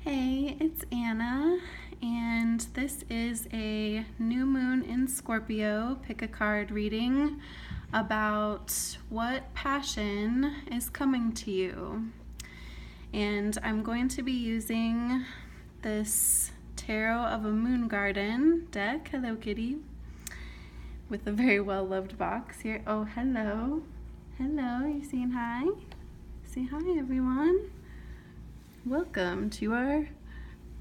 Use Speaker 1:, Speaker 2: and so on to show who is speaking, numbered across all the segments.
Speaker 1: Hey, it's Anna, and this is a new moon in Scorpio pick a card reading about what passion is coming to you. And I'm going to be using this Tarot of a Moon Garden deck. Hello, kitty. With a very well-loved box here. Oh, hello. Hello, you saying hi? Say hi, everyone. Welcome to our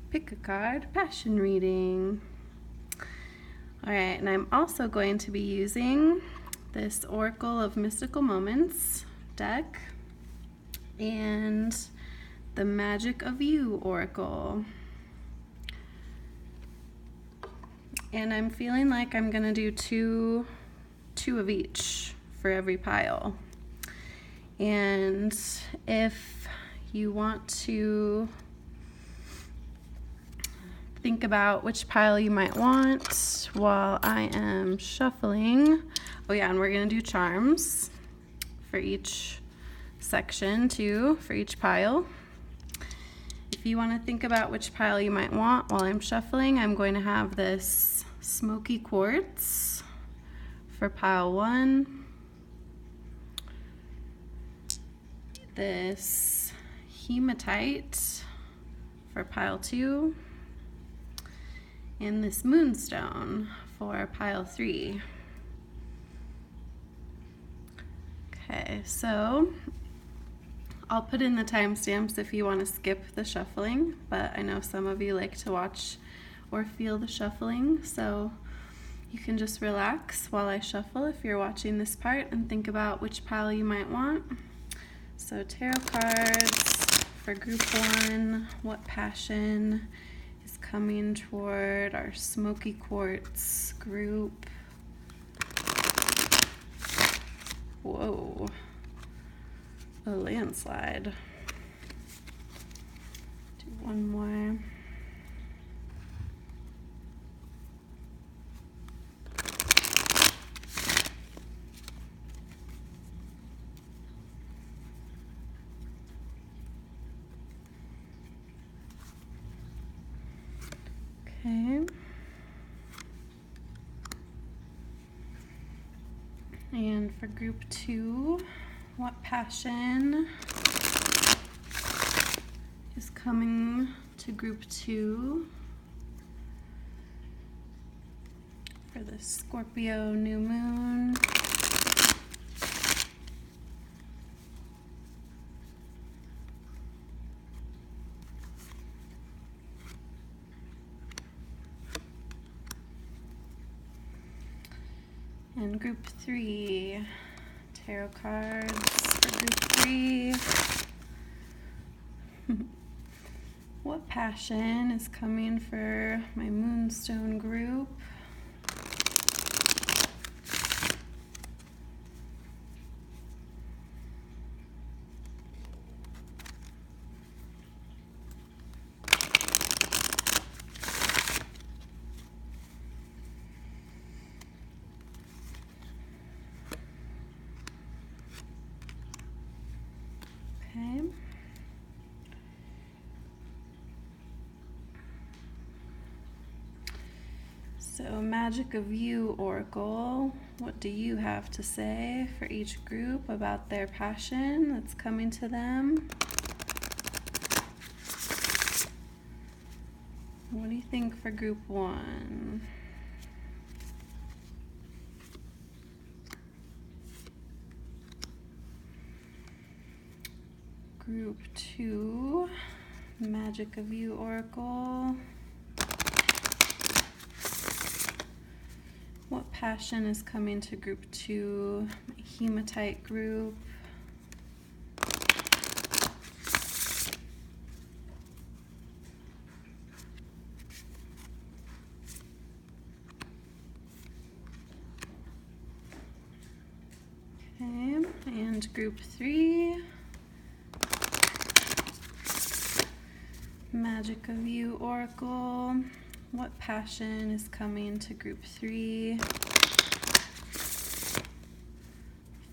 Speaker 1: pick a card passion reading. All right, and I'm also going to be using this Oracle of Mystical Moments deck and the Magic of You Oracle. And I'm feeling like I'm gonna do two of each for every pile. And if you want to think about which pile you might want while I am shuffling. Oh yeah, and we're gonna do charms for each section too, for each pile. If you want to think about which pile you might want while I'm shuffling, I'm going to have this smoky quartz for pile 1, this hematite for pile 2, and this moonstone for pile 3. Okay, so I'll put in the timestamps if you want to skip the shuffling, but I know some of you like to watch or feel the shuffling, so you can just relax while I shuffle if you're watching this part and think about which pile you might want. So tarot cards for group 1, what passion is coming toward our smoky quartz group? Whoa, a landslide. Do one more. Okay. And for group 2, what passion is coming to group 2 for the Scorpio new moon? And group 3, tarot cards for group 3. What passion is coming for my moonstone group? Okay. So Magic of You Oracle, what do you have to say for each group about their passion that's coming to them? What do you think for group 1? Group 2, Magic of You Oracle. What passion is coming to group 2, Hematite group? Okay, and group 3, Magic of You Oracle. What passion is coming to group 3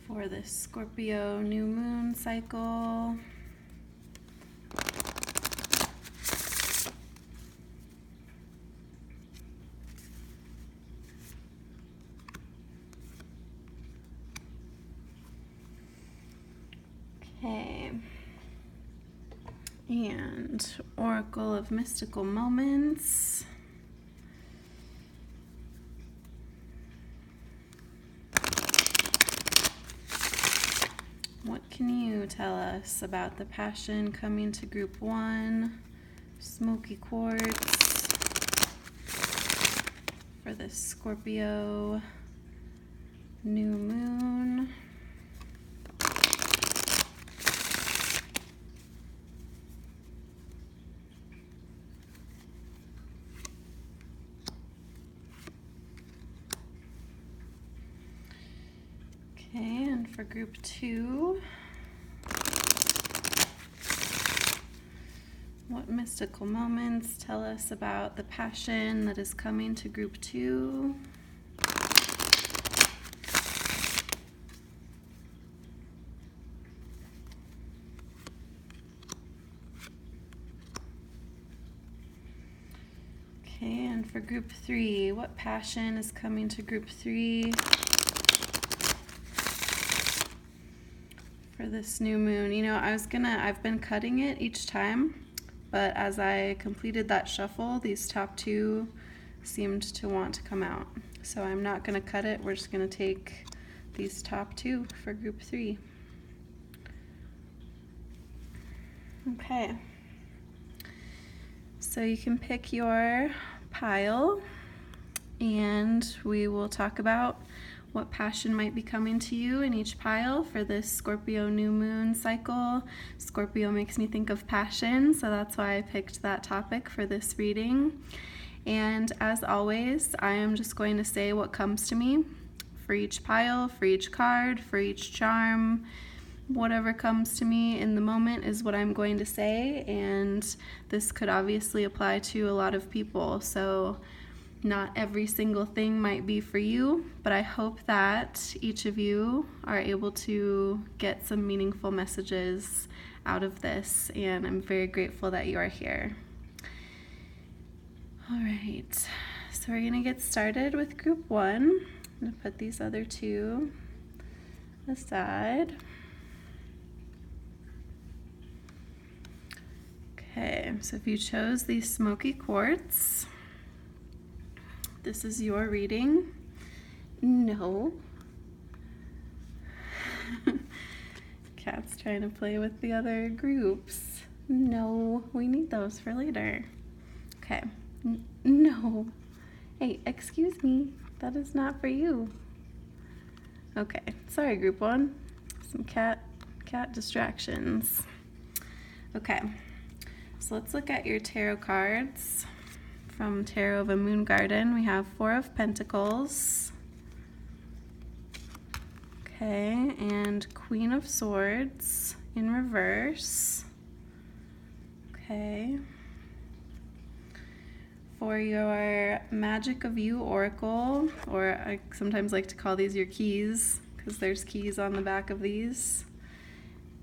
Speaker 1: for this Scorpio new moon cycle? Okay. And Oracle of Mystical Moments. What can you tell us about the passion coming to group 1, smoky quartz, for this Scorpio new moon? Okay, and for group 2, what mystical moments tell us about the passion that is coming to group 2? Okay, and for group 3, what passion is coming to group 3 for this new moon? You know, I've been cutting it each time, but as I completed that shuffle, these top 2 seemed to want to come out. So I'm not gonna cut it, we're just gonna take these top 2 for group 3. Okay. So you can pick your pile and we will talk about what passion might be coming to you in each pile for this Scorpio new moon cycle. Scorpio makes me think of passion, so that's why I picked that topic for this reading. And as always, I am just going to say what comes to me for each pile, for each card, for each charm. Whatever comes to me in the moment is what I'm going to say, and this could obviously apply to a lot of people, so not every single thing might be for you, but I hope that each of you are able to get some meaningful messages out of this, and I'm very grateful that you are here. All right, so we're gonna get started with group 1. I'm gonna put these other 2 aside. Okay, so if you chose the smoky quartz, this is your reading. No. Cat's trying to play with the other groups. No, we need those for later. Okay, no. Hey, excuse me, that is not for you. Okay, sorry group 1. Some cat distractions. Okay. So let's look at your tarot cards from Tarot of a Moon Garden. We have 4 of Pentacles. Okay, and Queen of Swords in reverse. Okay. For your Magic of You Oracle, or I sometimes like to call these your keys, because there's keys on the back of these.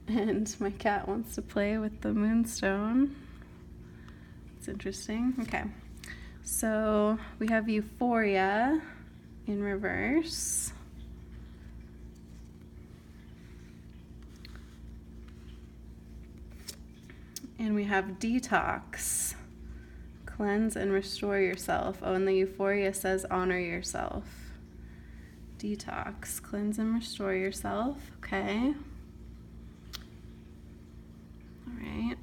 Speaker 1: And my cat wants to play with the moonstone. It's interesting. Okay, so we have Euphoria in reverse. And we have Detox, cleanse and restore yourself. Oh, and the Euphoria says honor yourself. Detox, cleanse and restore yourself. Okay. All right.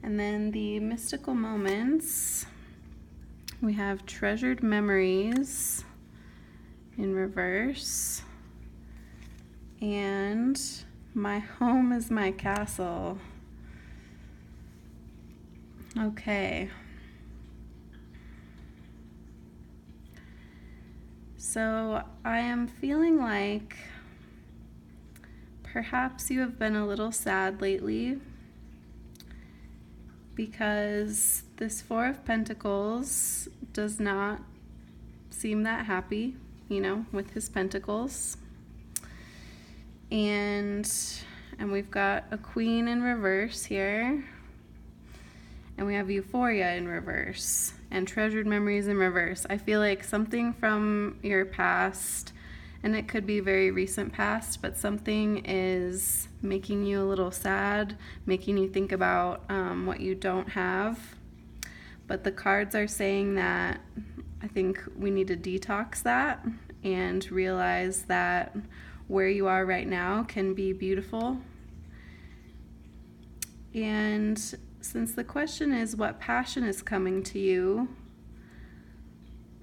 Speaker 1: And then the mystical moments, we have treasured memories in reverse, and my home is my castle. Okay. So I am feeling like perhaps you have been a little sad lately, because this 4 of Pentacles does not seem that happy, you know, with his pentacles. And we've got a Queen in reverse here. And we have Euphoria in reverse and treasured memories in reverse. I feel like something from your past and it could be very recent past, but something is making you a little sad, making you think about what you don't have. But the cards are saying that I think we need to detox that and realize that where you are right now can be beautiful. And since the question is what passion is coming to you,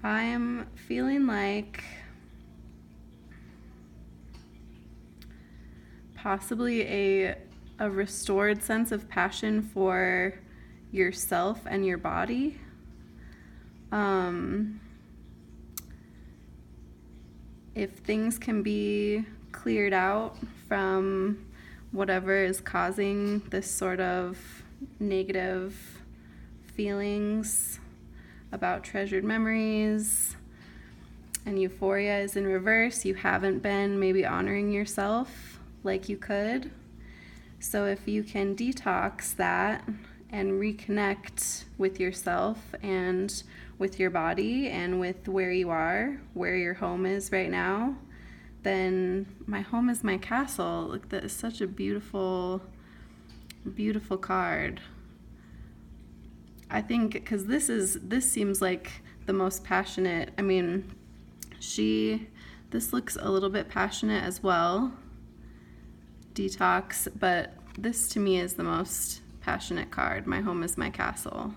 Speaker 1: I'm feeling like possibly a restored sense of passion for yourself and your body. If things can be cleared out from whatever is causing this sort of negative feelings about treasured memories, and euphoria is in reverse, you haven't been maybe honoring yourself like you could. So if you can detox that and reconnect with yourself and with your body and with where you are, where your home is right now, then my home is my castle. Look, that is such a beautiful, beautiful card. I think because this seems like the most passionate. I mean, this looks a little bit passionate as well. Detox, but this to me is the most passionate card. My home is my castle.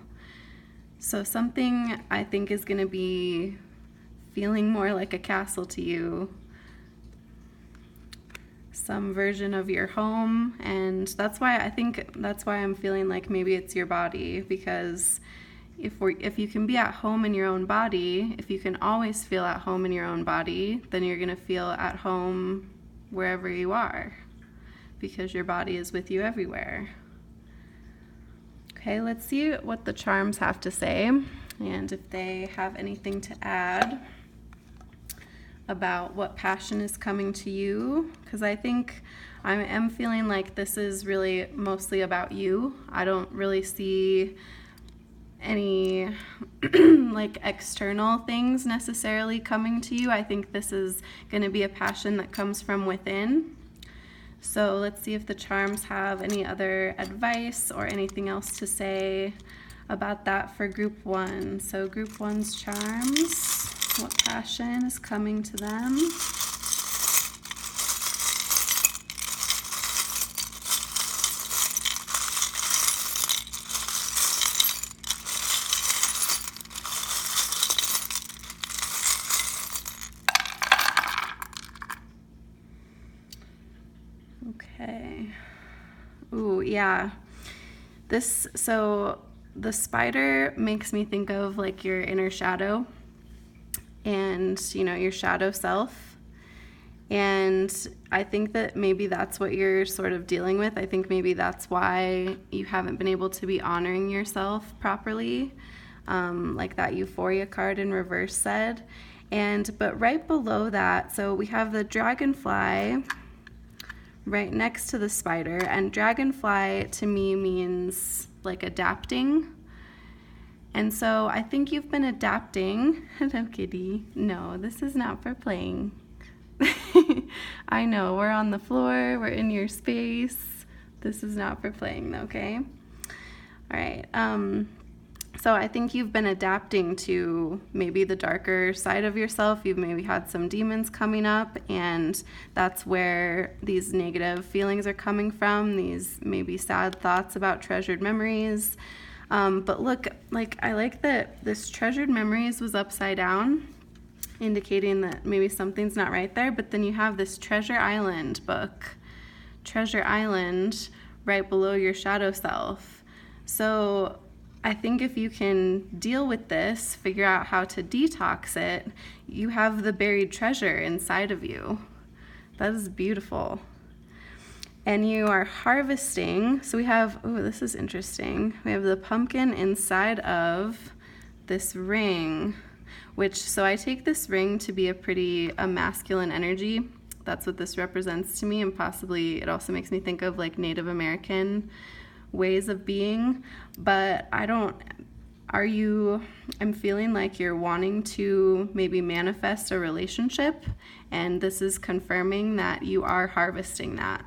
Speaker 1: So something I think is going to be feeling more like a castle to you, some version of your home, and that's why I'm feeling like maybe it's your body, because if you can be at home in your own body, if you can always feel at home in your own body, then you're going to feel at home wherever you are, because your body is with you everywhere. Okay, let's see what the charms have to say and if they have anything to add about what passion is coming to you, because I think I am feeling like this is really mostly about you. I don't really see any like external things necessarily coming to you. I think this is going to be a passion that comes from within. So let's see if the charms have any other advice or anything else to say about that for group 1. So group 1's charms, what passion is coming to them? Okay. Ooh, yeah. So the spider makes me think of like your inner shadow and, your shadow self. And I think that maybe that's what you're sort of dealing with. I think maybe that's why you haven't been able to be honoring yourself properly, like that euphoria card in reverse said. But right below that, so we have the dragonfly right next to the spider, and dragonfly to me means like adapting. And so I think you've been adapting. Hello, kitty. No, this is not for playing. I know, we're on the floor, we're in your space. This is not for playing, okay? All right. So I think you've been adapting to maybe the darker side of yourself. You've maybe had some demons coming up, and that's where these negative feelings are coming from, these maybe sad thoughts about treasured memories. But look, I like that this treasured memories was upside down, indicating that maybe something's not right there. But then you have this Treasure Island book, Treasure Island, right below your shadow self. So I think if you can deal with this, figure out how to detox it, you have the buried treasure inside of you. That is beautiful. And you are harvesting. So we have, oh, this is interesting. We have the pumpkin inside of this ring, so I take this ring to be a masculine energy. That's what this represents to me, and possibly it also makes me think of like Native American ways of being, but I'm feeling like you're wanting to maybe manifest a relationship, and this is confirming that you are harvesting that.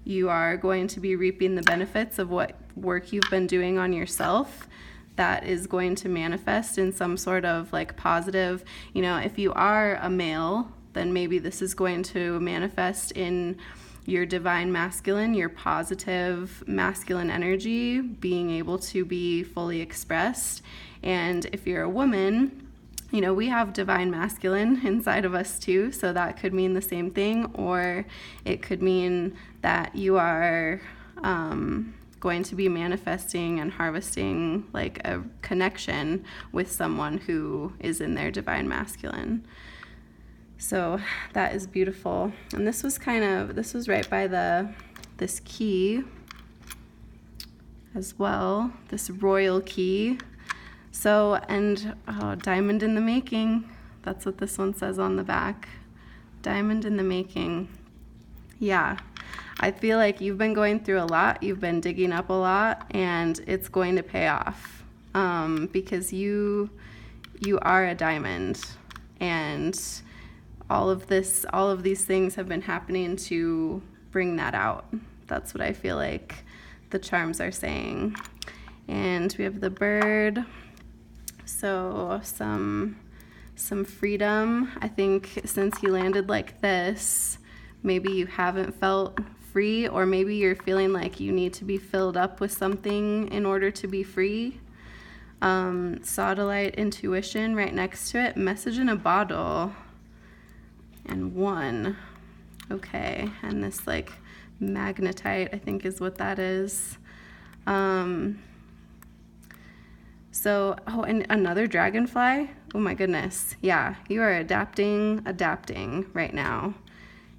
Speaker 1: You are going to be reaping the benefits of what work you've been doing on yourself that is going to manifest in some sort of like positive, if you are a male, then maybe this is going to manifest in your divine masculine, your positive masculine energy being able to be fully expressed. And if you're a woman, we have divine masculine inside of us too, so that could mean the same thing, or it could mean that you are going to be manifesting and harvesting like a connection with someone who is in their divine masculine. So that is beautiful. And this was right by this key as well, this royal key. So, and diamond in the making. That's what this one says on the back. Diamond in the making. Yeah, I feel like you've been going through a lot. You've been digging up a lot, and it's going to pay off because you are a diamond, and all of these things have been happening to bring that out. That's what I feel like the charms are saying. And we have the bird. So some freedom. I think since you landed like this, maybe you haven't felt free, or maybe you're feeling like you need to be filled up with something in order to be free. Sodalite intuition right next to it. Message in a bottle. And 1. Okay, and this like magnetite, I think is what that is. So, and another dragonfly. Oh my goodness. Yeah, you are adapting right now.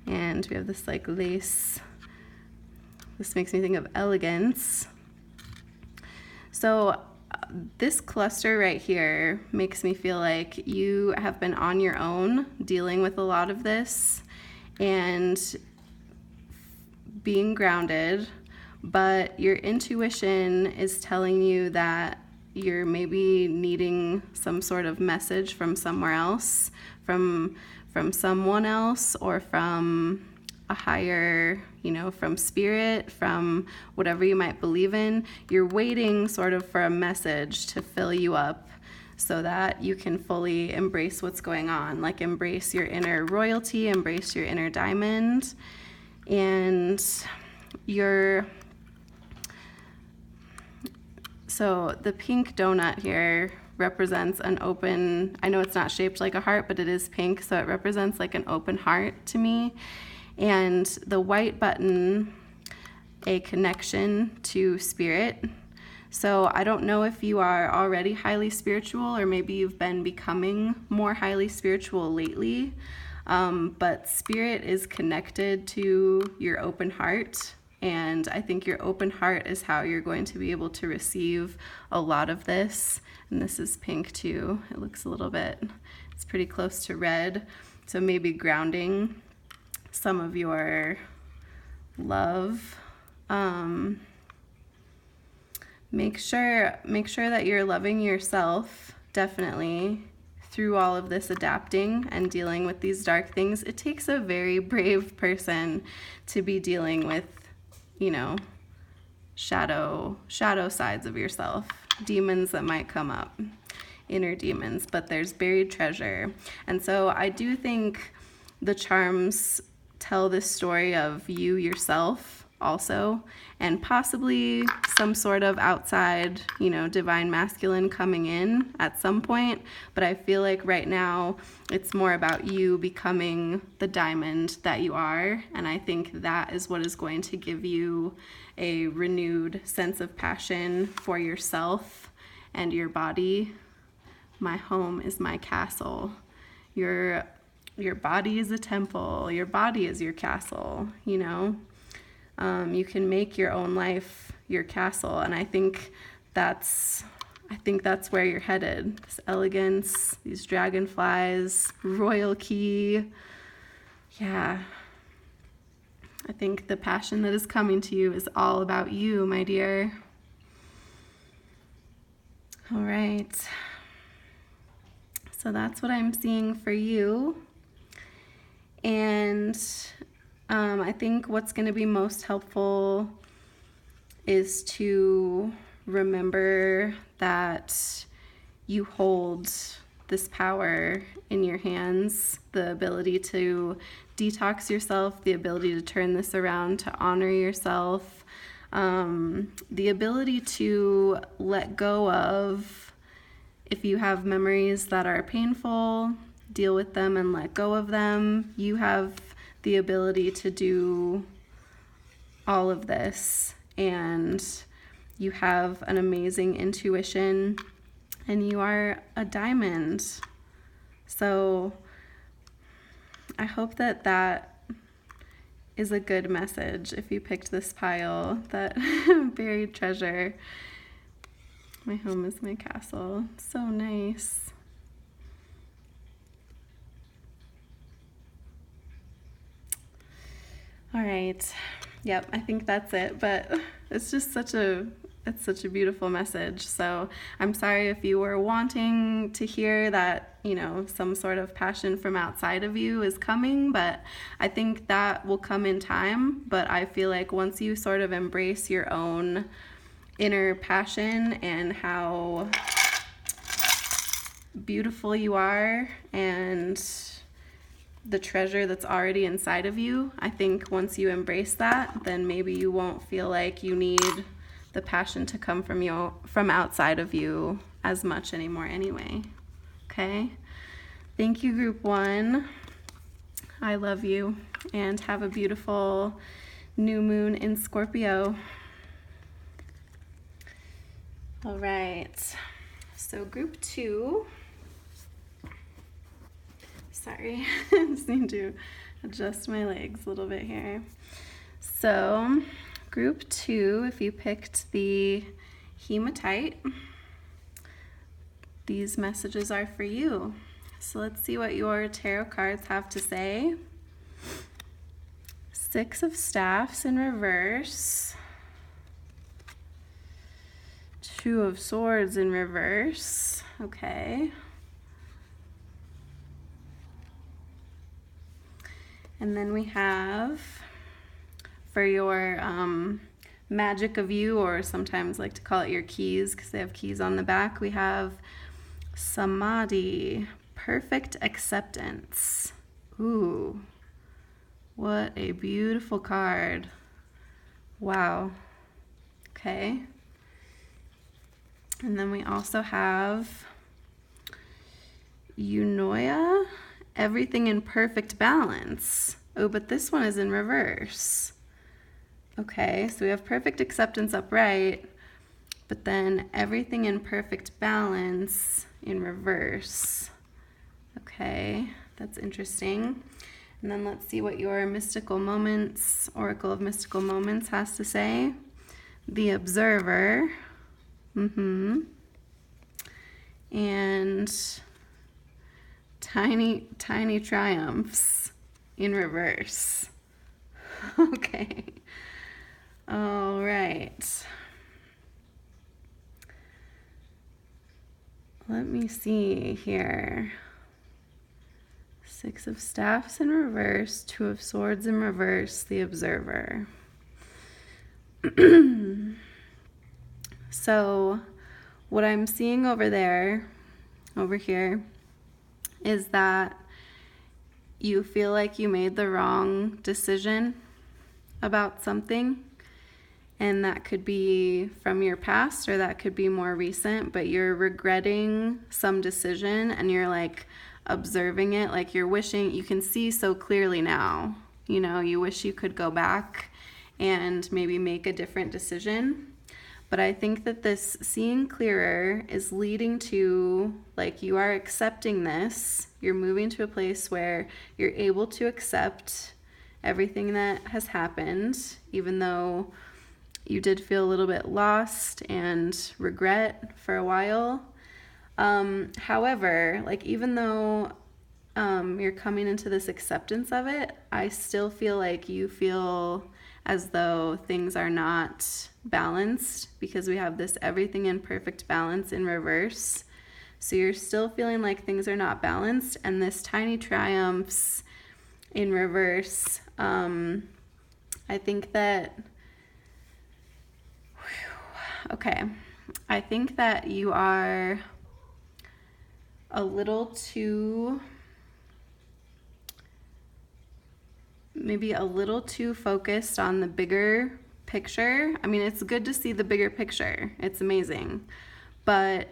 Speaker 1: And we have this like lace. This makes me think of elegance. So this cluster right here makes me feel like you have been on your own dealing with a lot of this and being grounded, but your intuition is telling you that you're maybe needing some sort of message from somewhere else, from someone else, or from a higher, from spirit, from whatever you might believe in. You're waiting sort of for a message to fill you up so that you can fully embrace what's going on, like embrace your inner royalty, embrace your inner diamond. And so the pink donut here represents an open, I know it's not shaped like a heart, but it is pink, so it represents like an open heart to me. And the white button, a connection to spirit. So I don't know if you are already highly spiritual, or maybe you've been becoming more highly spiritual lately, but spirit is connected to your open heart. And I think your open heart is how you're going to be able to receive a lot of this. And this is pink too. It looks a little bit, it's pretty close to red. So maybe grounding some of your love. Make sure that you're loving yourself, definitely, through all of this adapting and dealing with these dark things. It takes a very brave person to be dealing with, shadow sides of yourself, demons that might come up, inner demons, but there's buried treasure. And so I do think the charms tell this story of you yourself also, and possibly some sort of outside, divine masculine coming in at some point. But I feel like right now it's more about you becoming the diamond that you are. And I think that is what is going to give you a renewed sense of passion for yourself and your body. My home is my castle. Your body is a temple. Your body is your castle, You can make your own life your castle, and I think that's where you're headed. This elegance, these dragonflies, royal key. Yeah. I think the passion that is coming to you is all about you, my dear. All right. So that's what I'm seeing for you. And I think what's going to be most helpful is to remember that you hold this power in your hands, the ability to detox yourself, the ability to turn this around, to honor yourself, the ability to let go of, if you have memories that are painful, deal with them and let go of them. You have the ability to do all of this, and you have an amazing intuition, and you are a diamond. So I hope that that is a good message if you picked this pile, that buried treasure. My home is my castle. So nice. All right. Yep, I think that's it. But it's just such a beautiful message. So I'm sorry if you were wanting to hear that, you know, some sort of passion from outside of you is coming, but I think that will come in time. But I feel like once you sort of embrace your own inner passion and how beautiful you are and the treasure that's already inside of you, I think once you embrace that, then maybe you won't feel like you need the passion to come from outside of you as much anymore anyway. Okay? Thank you, group 1. I love you, and have a beautiful new moon in Scorpio. All right, so group 2. Sorry, I just need to adjust my legs a little bit here. So group 2, if you picked the hematite, these messages are for you. So let's see what your tarot cards have to say. 6 of Staffs in reverse. 2 of Swords in reverse. Okay. And then we have, for your magic of you, or sometimes like to call it your keys because they have keys on the back, we have Samadhi, perfect acceptance. Ooh, what a beautiful card. Wow. Okay. And then we also have Eunoia, everything in perfect balance. Oh, but this one is in reverse. Okay, so we have perfect acceptance upright, but then everything in perfect balance in reverse. Okay, that's interesting. And then let's see what your mystical moments, Oracle of Mystical Moments, has to say. The Observer. And tiny triumphs in reverse. Okay. All right. Let me see here. 6 of Staffs in reverse, 2 of Swords in reverse, the Observer. So what I'm seeing over here, is that you feel like you made the wrong decision about something, and that could be from your past or that could be more recent, but you're regretting some decision and you're like observing it, like you're wishing you can see so clearly now, you know, you wish you could go back and maybe make a different decision. But I think that this seeing clearer is leading to, like, you are accepting this. You're moving to a place where you're able to accept everything that has happened, even though you did feel a little bit lost and regret for a while. However, like, even though you're coming into this acceptance of it, I still feel like you feel as though things are not balanced, because we have this everything in perfect balance in reverse. So you're still feeling like things are not balanced, and this tiny triumphs in reverse. I think that, okay, I think that you are a little too, maybe a little too focused on the bigger picture. I mean, it's good to see the bigger picture. It's amazing. But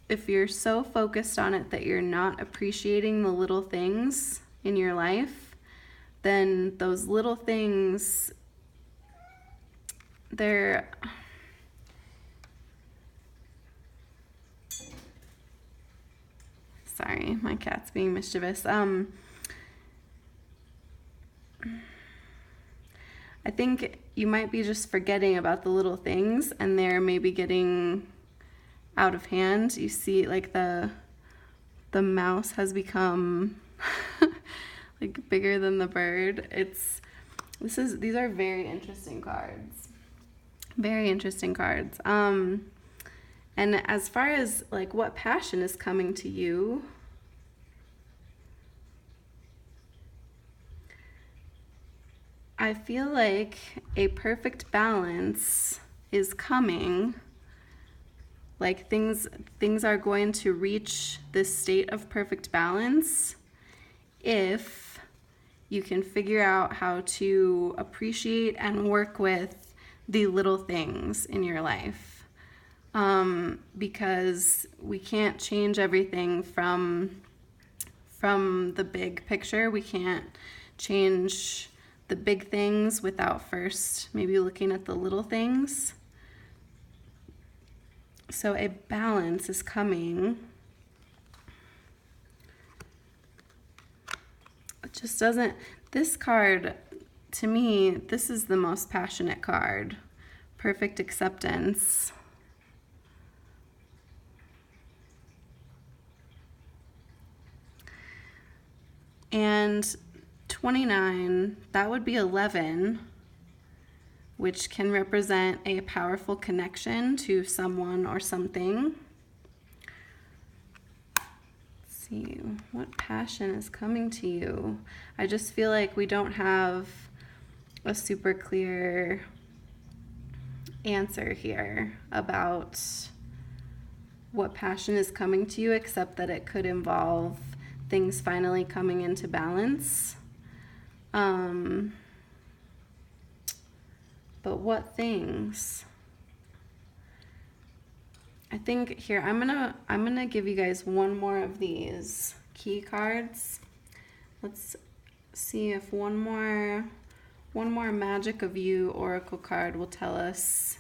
Speaker 1: if you're so focused on it that you're not appreciating the little things in your life, then those little things, they're, sorry, my cat's being mischievous. I think you might be just forgetting about the little things, and they're maybe getting out of hand. You see, like the mouse has become like bigger than the bird. These are very interesting cards. Very interesting cards. And as far as like what passion is coming to you, I feel like a perfect balance is coming. Like things are going to reach this state of perfect balance if you can figure out how to appreciate and work with the little things in your life. Because we can't change everything from the big picture. We can't change the big things without first maybe looking at the little things. So a balance is coming. It just doesn't, this card, to me, this is the most passionate card. Perfect acceptance. And 29, that would be 11, which can represent a powerful connection to someone or something. Let's see, what passion is coming to you? I just feel like we don't have a super clear answer here about what passion is coming to you, except that it could involve things finally coming into balance. But what things? I think here I'm gonna give you guys one more of these key cards. Let's see if one more Magic of You oracle card will tell us.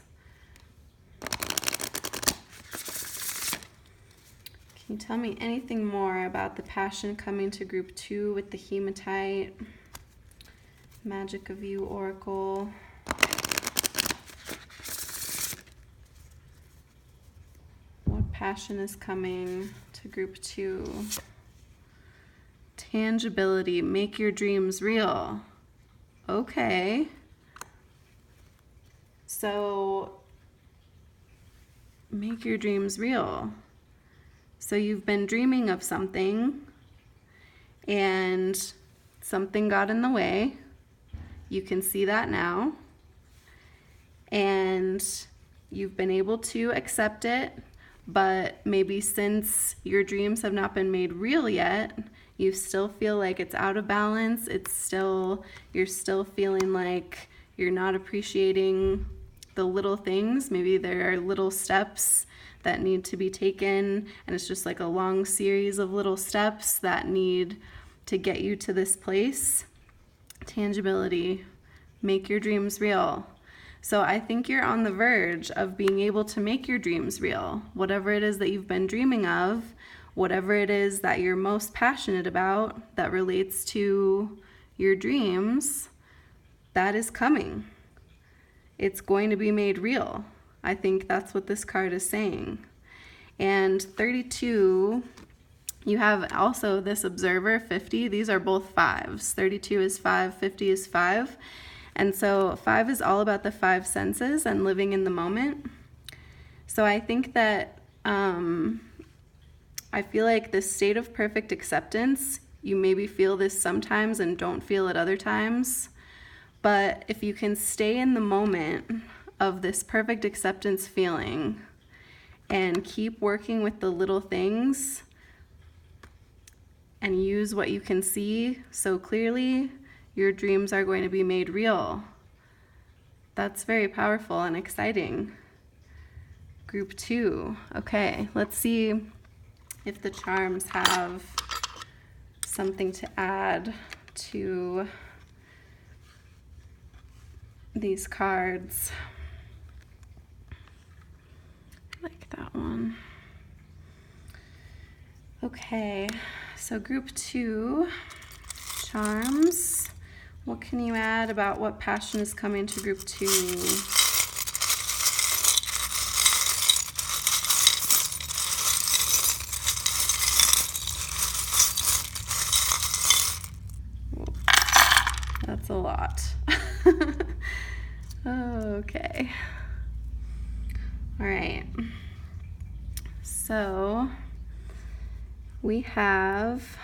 Speaker 1: Can you tell me anything more about the passion coming to group 2 with the hematite? Magic of You oracle. What passion is coming to group 2? Tangibility, make your dreams real. Okay. So, make your dreams real. So you've been dreaming of something and something got in the way. You can see that now. And you've been able to accept it, but maybe since your dreams have not been made real yet, you still feel like it's out of balance. You're still feeling like you're not appreciating the little things. Maybe there are little steps that need to be taken, and it's just like a long series of little steps that need to get you to this place. Tangibility, make your dreams real. So I think you're on the verge of being able to make your dreams real. Whatever it is that you've been dreaming of, whatever it is that you're most passionate about that relates to your dreams, that is coming. It's going to be made real. I think that's what this card is saying. And 32, you have also this observer, 50. These are both 5s. 32 is 5, 50 is 5. And so 5 is all about the 5 senses and living in the moment. So I think that I feel like this state of perfect acceptance, you maybe feel this sometimes and don't feel it other times. But if you can stay in the moment of this perfect acceptance feeling and keep working with the little things and use what you can see so clearly, your dreams are going to be made real. That's very powerful and exciting. Group 2. Okay, let's see if the charms have something to add to these cards. I like that one. Okay, so group 2, charms. What can you add about what passion is coming to group 2? That's a lot. Okay. All right. So we have,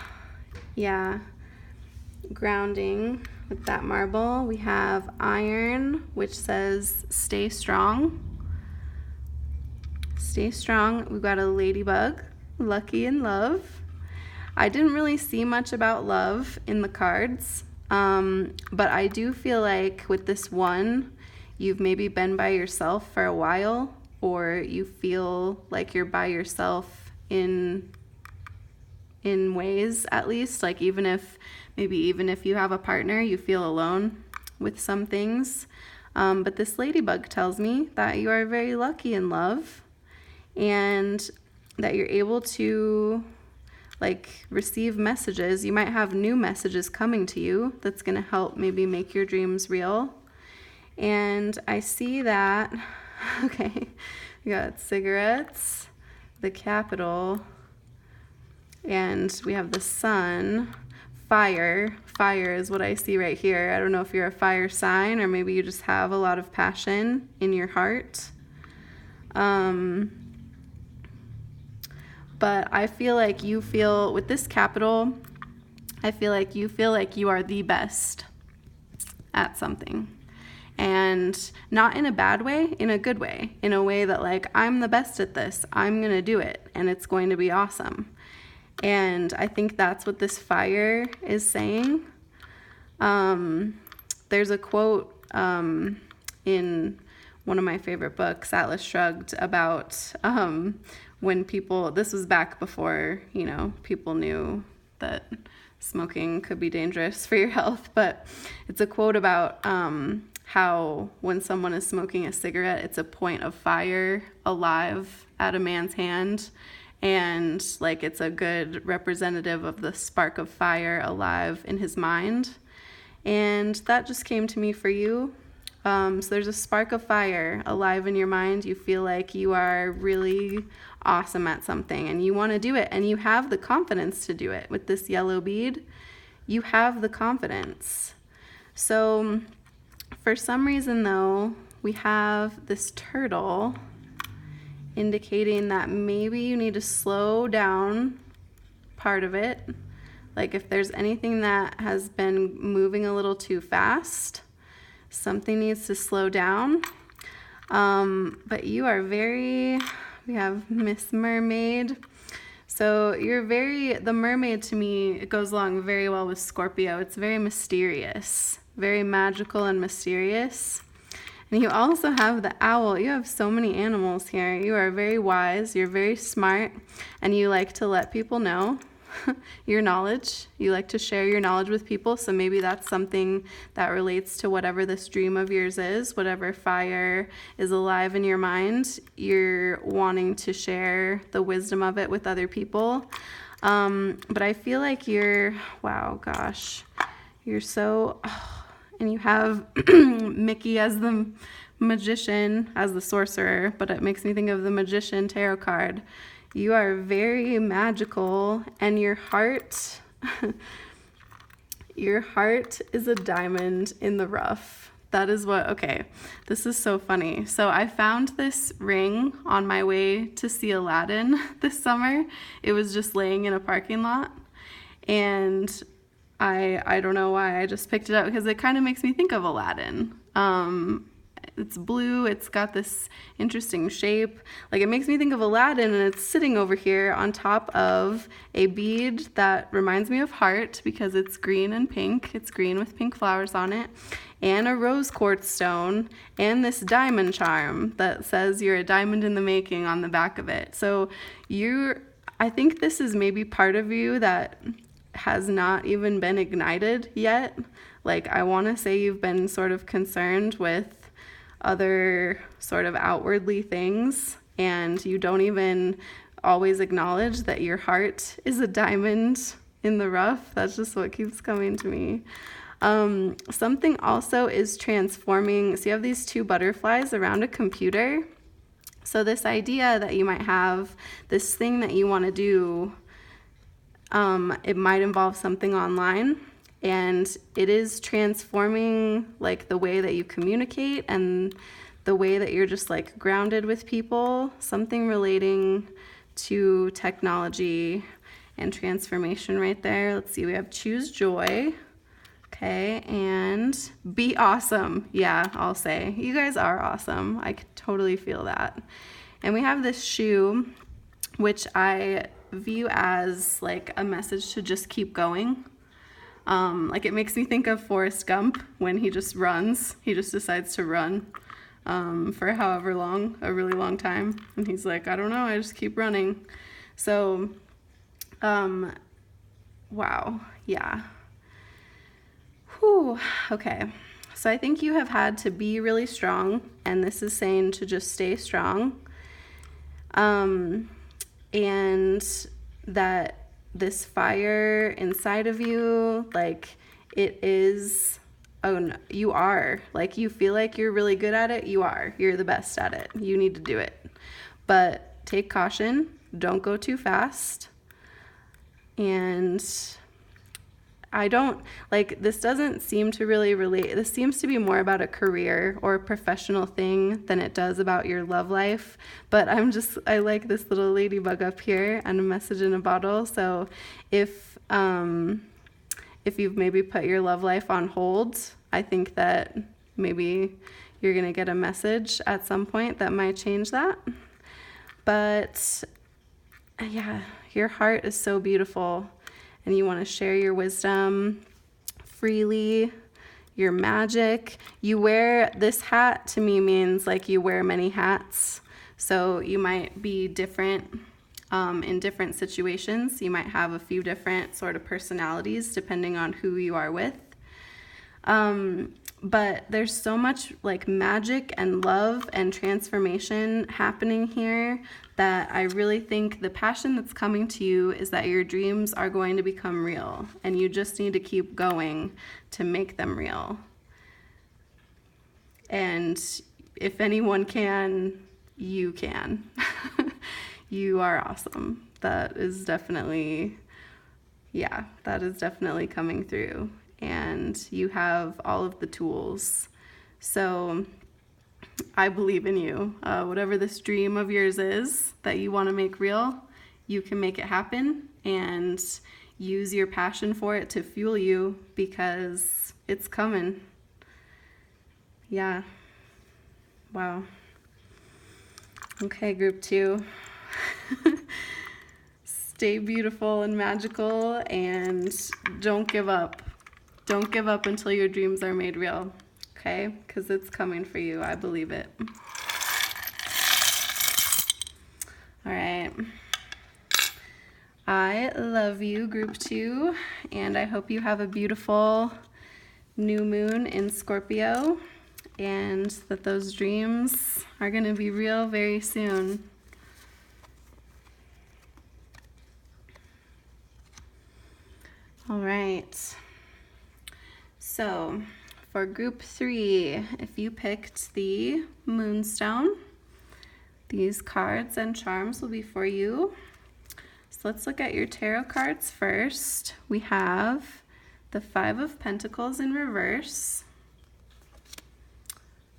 Speaker 1: grounding with that marble. We have iron, which says stay strong. Stay strong. We've got a ladybug, lucky in love. I didn't really see much about love in the cards, but I do feel like with this one, you've maybe been by yourself for a while, or you feel like you're by yourself in ways, at least, like even if you have a partner, you feel alone with some things. But this ladybug tells me that you are very lucky in love and that you're able to receive messages. You might have new messages coming to you that's going to help maybe make your dreams real. And I see that, okay, we got cigarettes, the capital, and we have the sun. Fire is what I see right here. I don't know if you're a fire sign or maybe you just have a lot of passion in your heart. But I feel like with this capital, I feel like you are the best at something. And not in a bad way, in a good way, in a way that I'm the best at this, I'm gonna do it, and it's going to be awesome. And I think that's what this fire is saying. There's a quote in one of my favorite books, Atlas Shrugged, about when people, this was back before, people knew that smoking could be dangerous for your health, but it's a quote about how when someone is smoking a cigarette, it's a point of fire alive at a man's hand. And it's a good representative of the spark of fire alive in his mind. And that just came to me for you. So there's a spark of fire alive in your mind. You feel like you are really awesome at something and you want to do it, and you have the confidence to do it. With this yellow bead, you have the confidence. So for some reason though, we have this turtle indicating that maybe you need to slow down part of it. If there's anything that has been moving a little too fast, something needs to slow down. But you are we have Miss Mermaid. So the mermaid to me, it goes along very well with Scorpio. It's very mysterious, very magical and mysterious. And you also have the owl. You have so many animals here. You are very wise, you're very smart, and you like to let people know your knowledge. You like to share your knowledge with people, so maybe that's something that relates to whatever this dream of yours is, whatever fire is alive in your mind. You're wanting to share the wisdom of it with other people. But I feel like you're so... and you have Mickey as the magician, as the sorcerer, but it makes me think of the magician tarot card. You are very magical, and your heart is a diamond in the rough. That is what, okay, this is so funny. So I found this ring on my way to see Aladdin this summer. It was just laying in a parking lot. And I don't know why, I just picked it up because it kind of makes me think of Aladdin. It's blue, it's got this interesting shape. Like, it makes me think of Aladdin, and it's sitting over here on top of a bead that reminds me of heart because it's green and pink. It's green with pink flowers on it, and a rose quartz stone, and this diamond charm that says you're a diamond in the making on the back of it. So I think this is maybe part of you that has not even been ignited yet. Like, I want to say you've been sort of concerned with other sort of outwardly things, and you don't even always acknowledge that your heart is a diamond in the rough. That's just what keeps coming to me. Something also is transforming. So you have these two butterflies around a computer. So this idea that you might have this thing that you want to do, it might involve something online, and it is transforming like the way that you communicate and the way that you're just like grounded with people, something relating to technology and transformation right there. Let's see, we have choose joy. Okay, and be awesome. Yeah, I'll say. You guys are awesome. I could totally feel that. And we have this shoe, which I view as like a message to just keep going. Like, it makes me think of Forrest Gump when he just runs. He just decides to run for however long, a really long time. And he's like, I don't know, I just keep running. So, wow, yeah. Whew, okay. So I think you have had to be really strong, and this is saying to just stay strong. And that this fire inside of you, like, it is, oh no, you are, like, you feel like you're really good at it. You're the best at it. You need to do it. But take caution, don't go too fast. And I don't, like, this doesn't seem to really relate. This seems to be more about a career or a professional thing than it does about your love life. But I like this little ladybug up here and a message in a bottle. So if you've maybe put your love life on hold, I think that maybe you're going to get a message at some point that might change that. But yeah, your heart is so beautiful. And you want to share your wisdom freely, your magic. You wear this hat, to me, means like you wear many hats. So you might be different in different situations. You might have a few different sort of personalities depending on who you are with. But there's so much like magic and love and transformation happening here that I really think the passion that's coming to you is that your dreams are going to become real, and you just need to keep going to make them real. And if anyone can, you can. You are awesome. That is definitely coming through. And you have all of the tools. So I believe in you. Whatever this dream of yours is that you want to make real, you can make it happen, and use your passion for it to fuel you, because it's coming. Yeah. Wow. Okay, group 2. Stay beautiful and magical, and don't give up. Don't give up until your dreams are made real, okay? Because it's coming for you. I believe it. All right. I love you, group 2, and I hope you have a beautiful new moon in Scorpio, and that those dreams are going to be real very soon. All right. So for group 3, if you picked the Moonstone, these cards and charms will be for you. So let's look at your tarot cards first. We have the 5 of Pentacles in reverse,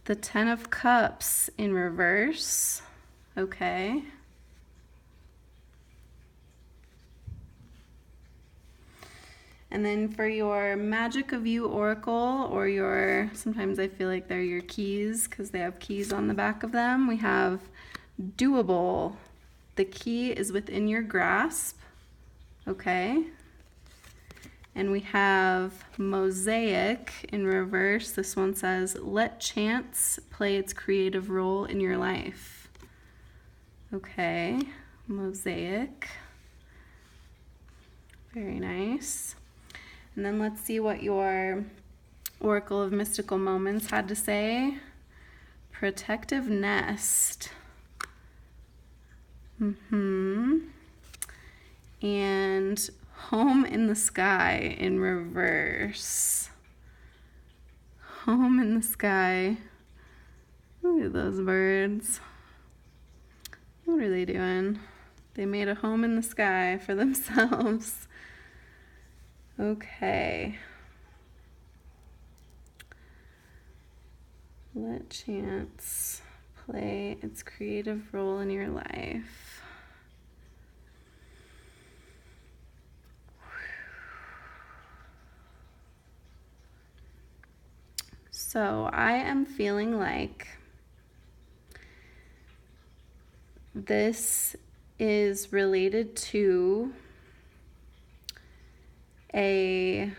Speaker 1: the Ten of Cups in reverse. Okay. And then for your Magic of You Oracle, or your, sometimes I feel like they're your keys because they have keys on the back of them, we have doable. The key is within your grasp. Okay. And we have Mosaic in reverse. This one says, let chance play its creative role in your life. Okay, Mosaic. Very nice. And then let's see what your Oracle of Mystical Moments had to say. Protective nest. And home in the sky in reverse. Home in the sky. Look at those birds. What are they doing? They made a home in the sky for themselves. Okay. Let chance play its creative role in your life. So I am feeling like this is related to a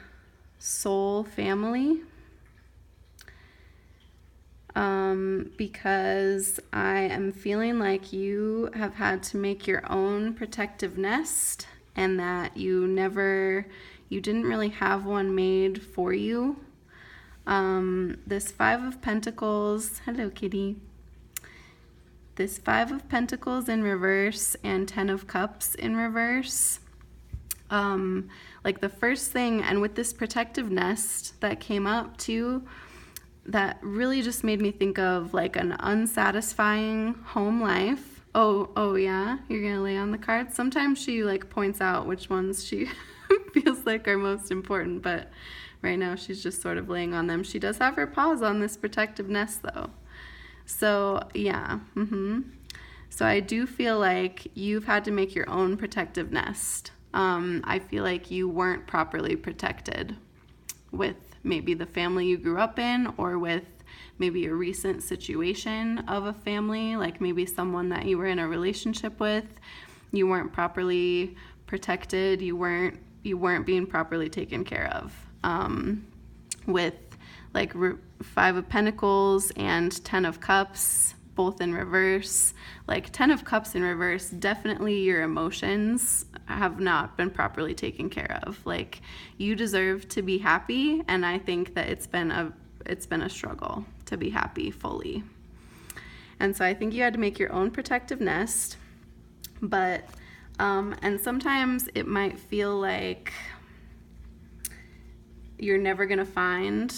Speaker 1: soul family, because I am feeling like you have had to make your own protective nest, and that you didn't really have one made for you. This Five of Pentacles, hello kitty. This Five of Pentacles in reverse and Ten of Cups in reverse. Like the first thing, and with this protective nest that came up too, that really just made me think of like an unsatisfying home life. Oh yeah, you're gonna lay on the cards. Sometimes she like points out which ones she feels like are most important, but right now she's just sort of laying on them. She does have her paws on this protective nest though. So yeah, So I do feel like you've had to make your own protective nest. I feel like you weren't properly protected with maybe the family you grew up in, or with maybe a recent situation of a family, like maybe someone that you were in a relationship with. You weren't properly protected. You weren't being properly taken care of. With like Five of Pentacles and Ten of Cups, both in reverse. Like Ten of Cups in reverse, definitely your emotions have not been properly taken care of. Like you deserve to be happy, and I think that it's been a struggle to be happy fully. And so I think you had to make your own protective nest, but and sometimes it might feel like you're never gonna find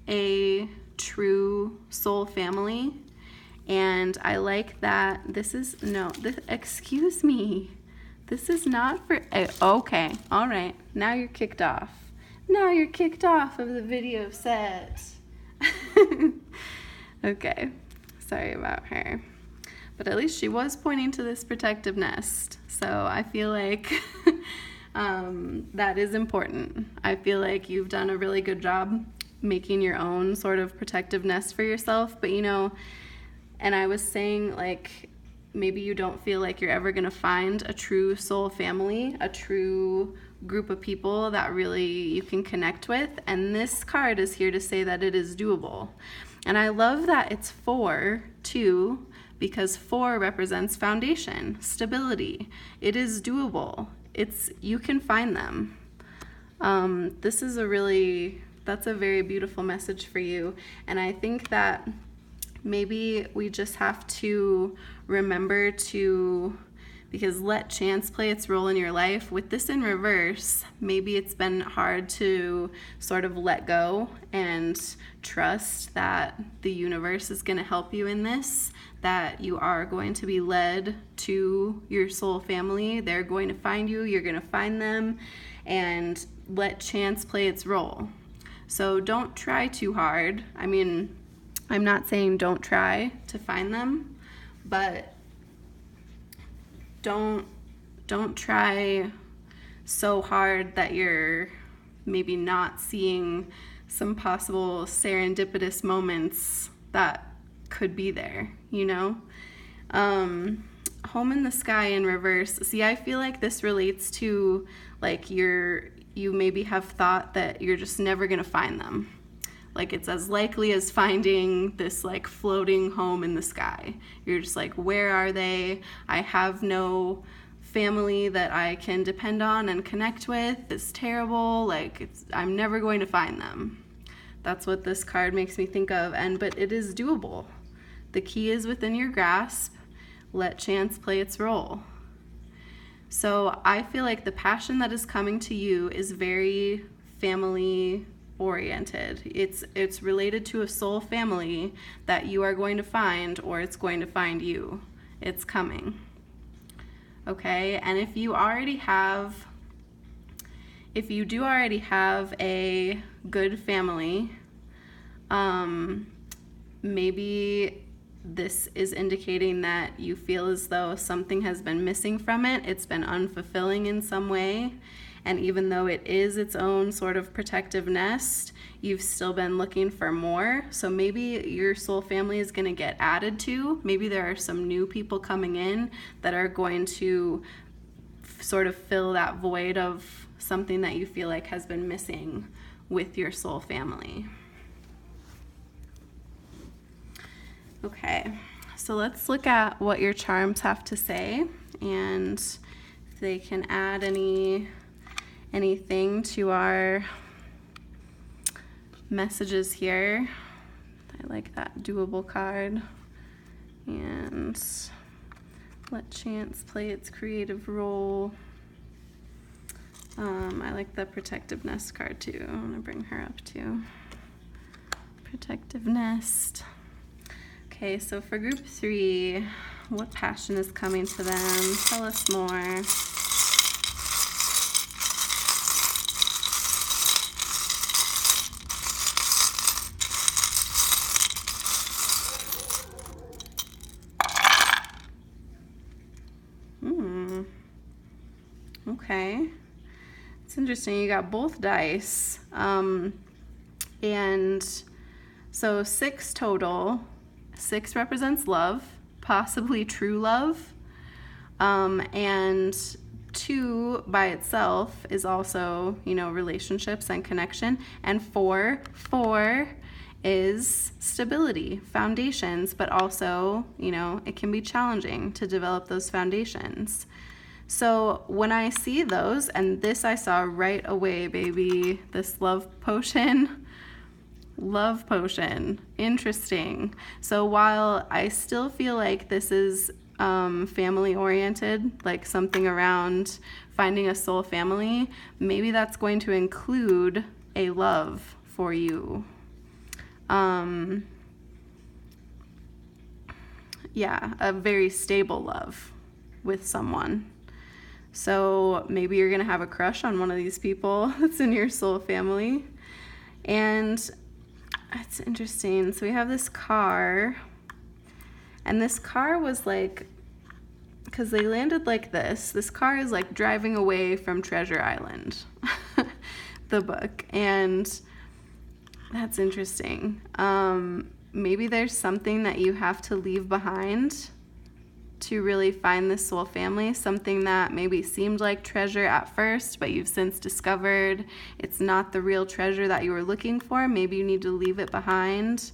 Speaker 1: a true soul family. And I like that excuse me, this is not for, okay, all right, now you're kicked off. Now you're kicked off of the video set. Okay, sorry about her. But at least she was pointing to this protective nest. So I feel like that is important. I feel like you've done a really good job making your own sort of protective nest for yourself. But and I was saying, like, maybe you don't feel like you're ever going to find a true soul family, a true group of people that really you can connect with. And this card is here to say that it is doable. And I love that it's 4 too, because 4 represents foundation, stability. It is doable. You can find them. That's a very beautiful message for you. And I think that maybe we just have to remember to, because let chance play its role in your life. With this in reverse, maybe it's been hard to sort of let go and trust that the universe is going to help you in this, that you are going to be led to your soul family. They're going to find you, you're going to find them, and let chance play its role. So don't try too hard. I mean, I'm not saying don't try to find them, but don't try so hard that you're maybe not seeing some possible serendipitous moments that could be there, you know? Home in the sky in reverse. See, I feel like this relates to like you maybe have thought that you're just never gonna find them. Like it's as likely as finding this like floating home in the sky. You're just like, where are they? I have no family that I can depend on and connect with. It's terrible. Like I'm never going to find them. That's what this card makes me think of. But it is doable. The key is within your grasp. Let chance play its role. So I feel like the passion that is coming to you is very family oriented. It's related to a soul family that you are going to find, or it's going to find you. It's coming. Okay, and if you do already have a good family, maybe this is indicating that you feel as though something has been missing from it. It's been unfulfilling in some way. And even though it is its own sort of protective nest, you've still been looking for more. So maybe your soul family is going to get added to. Maybe there are some new people coming in that are going to sort of fill that void of something that you feel like has been missing with your soul family. Okay, so let's look at what your charms have to say and if they can add anything to our messages here. I like that doable card. And let chance play its creative role. I like the protective nest card too. I'm gonna bring her up too. Protective nest. Okay, so for group 3, what passion is coming to them? Tell us more. Okay, it's interesting. You got both dice. And so 6 total. 6 represents love, possibly true love. And 2 by itself is also, relationships and connection. And 4 is stability, foundations, but also, it can be challenging to develop those foundations. So when I see those, and this I saw right away, baby, this love potion, interesting. So while I still feel like this is family oriented, like something around finding a soul family, maybe that's going to include a love for you. Yeah, a very stable love with someone. So maybe you're gonna have a crush on one of these people that's in your soul family. And it's interesting. So we have this car, and this car was like, because they landed like this car is like driving away from Treasure Island, the book. And that's interesting. Maybe there's something that you have to leave behind to really find this soul family, something that maybe seemed like treasure at first, but you've since discovered it's not the real treasure that you were looking for. Maybe you need to leave it behind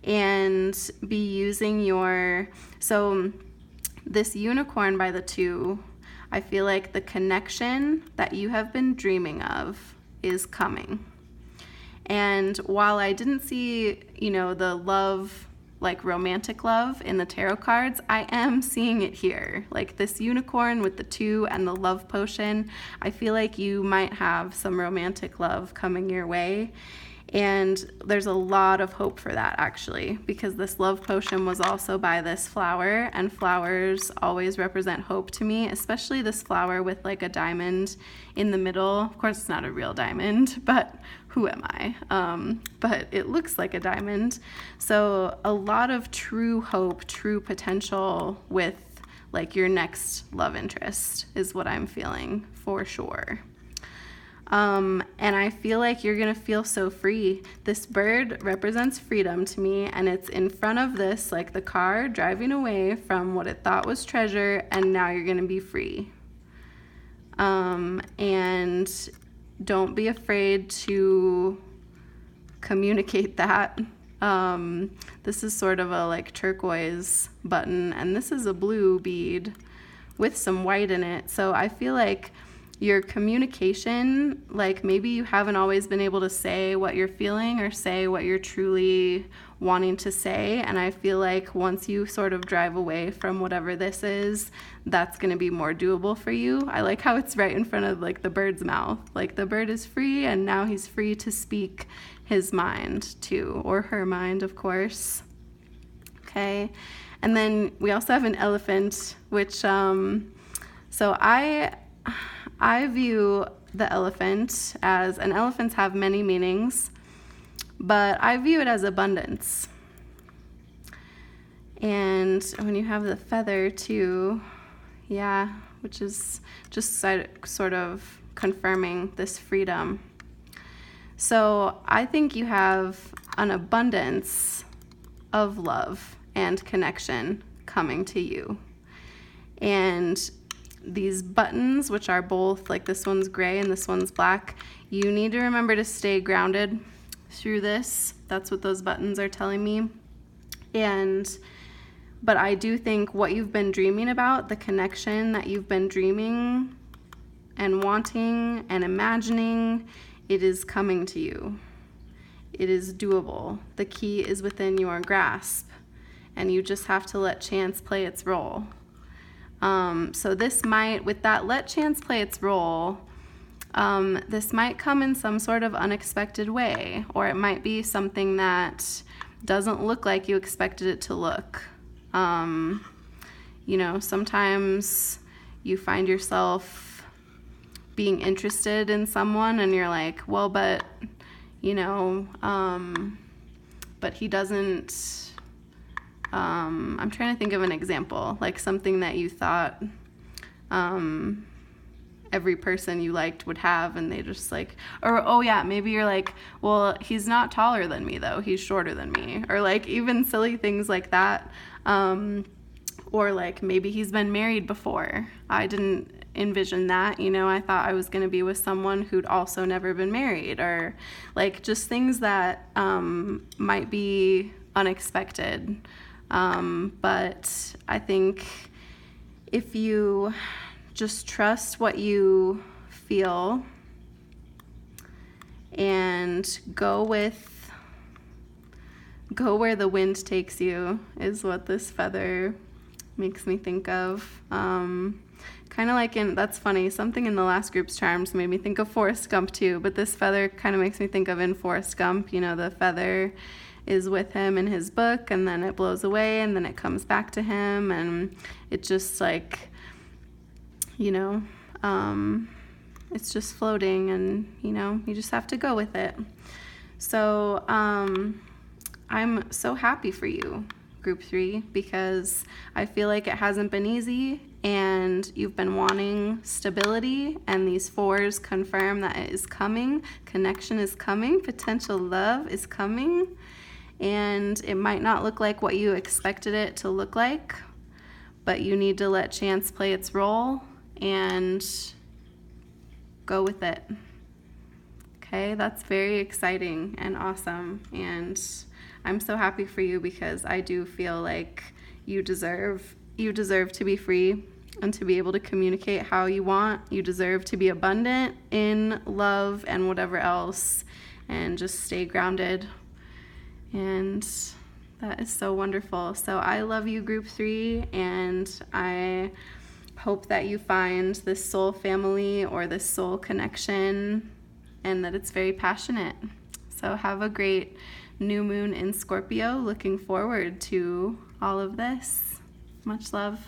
Speaker 1: and be using so this unicorn by the 2, I feel like the connection that you have been dreaming of is coming. And while I didn't see, the love, like romantic love in the tarot cards, I am seeing it here. Like this unicorn with the 2 and the love potion, I feel like you might have some romantic love coming your way. And there's a lot of hope for that, actually, because this love potion was also by this flower, and flowers always represent hope to me, especially this flower with like a diamond in the middle. Of course, it's not a real diamond, but who am I? But it looks like a diamond. So a lot of true hope, true potential with like your next love interest is what I'm feeling for sure. And I feel like you're going to feel so free. This bird represents freedom to me, and it's in front of this, like the car driving away from what it thought was treasure, and now you're going to be free. And don't be afraid to communicate that. This is sort of a like turquoise button, and this is a blue bead with some white in it. So I feel like your communication, like maybe you haven't always been able to say what you're feeling or say what you're truly wanting to say. And I feel like once you sort of drive away from whatever this is, that's going to be more doable for you. I like how it's right in front of like the bird's mouth. Like the bird is free, and now he's free to speak his mind too, or her mind, of course. Okay. And then we also have an elephant, which, so I view the elephant as, and elephants have many meanings, but I view it as abundance. And when you have the feather too, yeah, which is just sort of confirming this freedom. So I think you have an abundance of love and connection coming to you. And these buttons, which are both, like this one's gray and this one's black, you need to remember to stay grounded through this. That's what those buttons are telling me. But I do think what you've been dreaming about, the connection that you've been dreaming and wanting and imagining, it is coming to you. It is doable. The key is within your grasp, and you just have to let chance play its role. So this might, with that let chance play its role, this might come in some sort of unexpected way, or it might be something that doesn't look like you expected it to look. Sometimes you find yourself being interested in someone and you're like, well, but he doesn't, I'm trying to think of an example, like something that you thought every person you liked would have, and they just like, or oh yeah, maybe you're like, well, he's not taller than me though, he's shorter than me, or like even silly things like that. Or like maybe he's been married before. I didn't envision that, I thought I was going to be with someone who'd also never been married, or like just things that might be unexpected. But I think if you just trust what you feel and go where the wind takes you is what this feather makes me think of. Kind of like that's funny, something in the last group's charms made me think of Forrest Gump too, but this feather kind of makes me think of in Forrest Gump, the feather is with him in his book, and then it blows away, and then it comes back to him, and it just like, it's just floating, and you just have to go with it. So I'm so happy for you, Group 3, because I feel like it hasn't been easy, and you've been wanting stability, and these 4s confirm that it is coming. Connection is coming. Potential love is coming. And it might not look like what you expected it to look like, but you need to let chance play its role and go with it. Okay, that's very exciting and awesome. And I'm so happy for you, because I do feel like you deserve to be free and to be able to communicate how you want. You deserve to be abundant in love and whatever else, and just stay grounded. And that is so wonderful. So I love you, Group 3, and I hope that you find this soul family or this soul connection, and that it's very passionate. So have a great new moon in Scorpio. Looking forward to all of this. Much love.